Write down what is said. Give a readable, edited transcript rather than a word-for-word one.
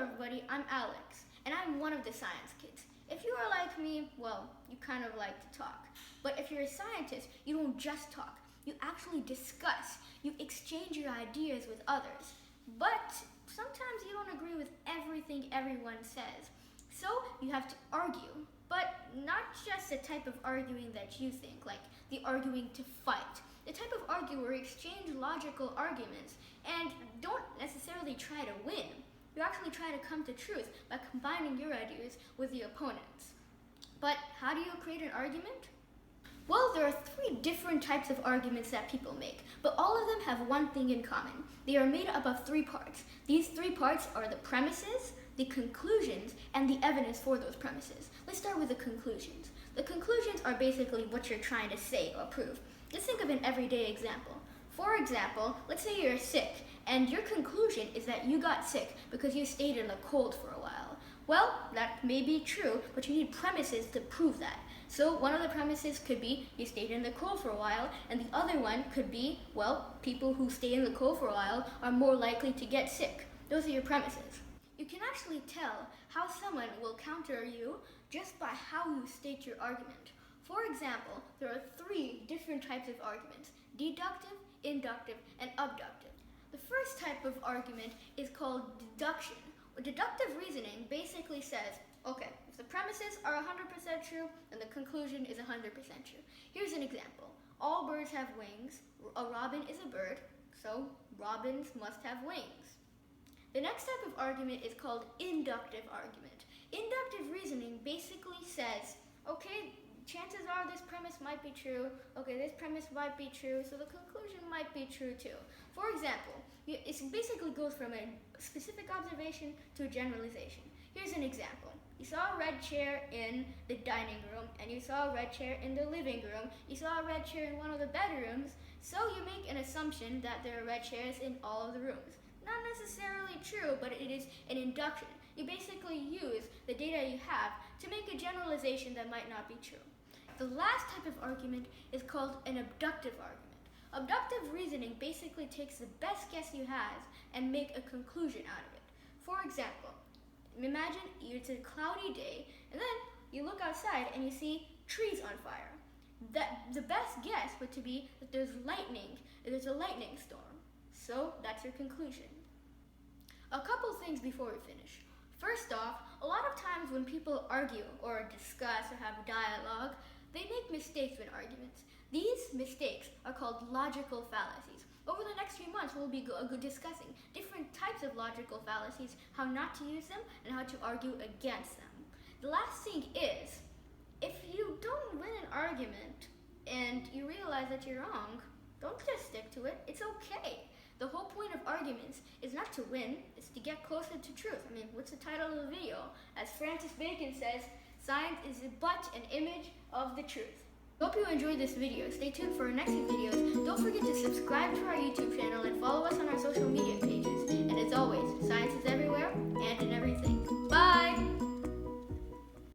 everybody, I'm Alex, and I'm one of the science kids. If you are like me, well, you kind of like to talk. But if you're a scientist, you don't just talk. You actually discuss. You exchange your ideas with others. But sometimes you don't agree with everything everyone says. So you have to argue. But not just the type of arguing that you think, like the arguing to fight. The type of argue where you exchange logical arguments and don't necessarily try to win. You actually try to come to truth by combining your ideas with the opponent's. But how do you create an argument? Well, there are 3 different types of arguments that people make, but all of them have one thing in common. They are made up of 3 parts. These 3 parts are the premises, the conclusions, and the evidence for those premises. Let's start with the conclusions. The conclusions are basically what you're trying to say or prove. Let's think of an everyday example. For example, let's say you're sick, and your conclusion is that you got sick because you stayed in the cold for a while. Well, that may be true, but you need premises to prove that. So one of the premises could be you stayed in the cold for a while, and the other one could be, well, people who stay in the cold for a while are more likely to get sick. Those are your premises. You can actually tell how someone will counter you just by how you state your argument. For example, there are 3 different types of arguments: deductive, inductive, and abductive. The first type of argument is called deduction. Deductive reasoning basically says, okay, if the premises are 100% true, then the conclusion is 100% true. Here's an example. All birds have wings. A robin is a bird, so robins must have wings. The next type of argument is called inductive argument. Inductive reasoning basically says, okay, chances are this premise might be true, okay, this premise might be true, so the conclusion might be true too. For example, it basically goes from a specific observation to a generalization. Here's an example. You saw a red chair in the dining room, and you saw a red chair in the living room. You saw a red chair in one of the bedrooms, so you make an assumption that there are red chairs in all of the rooms. Not necessarily true, but it is an induction. You basically use the data you have to make a generalization that might not be true. The last type of argument is called an abductive argument. Abductive reasoning basically takes the best guess you have and make a conclusion out of it. For example, imagine it's a cloudy day, and then you look outside and you see trees on fire. The best guess would to be that there's a lightning storm. So that's your conclusion. A couple things before we finish. First off, a lot of times when people argue or discuss or have dialogue, they make mistakes in arguments. These mistakes are called logical fallacies. Over the next few months, we'll be discussing different types of logical fallacies, how not to use them, and how to argue against them. The last thing is, if you don't win an argument and you realize that you're wrong, don't just stick to it. It's okay. The whole point of arguments is not to win, it's to get closer to truth. I mean, what's the title of the video? As Francis Bacon says, science is but an image of the truth. Hope you enjoyed this video. Stay tuned for our next few videos. Don't forget to subscribe to our YouTube channel and follow us on our social media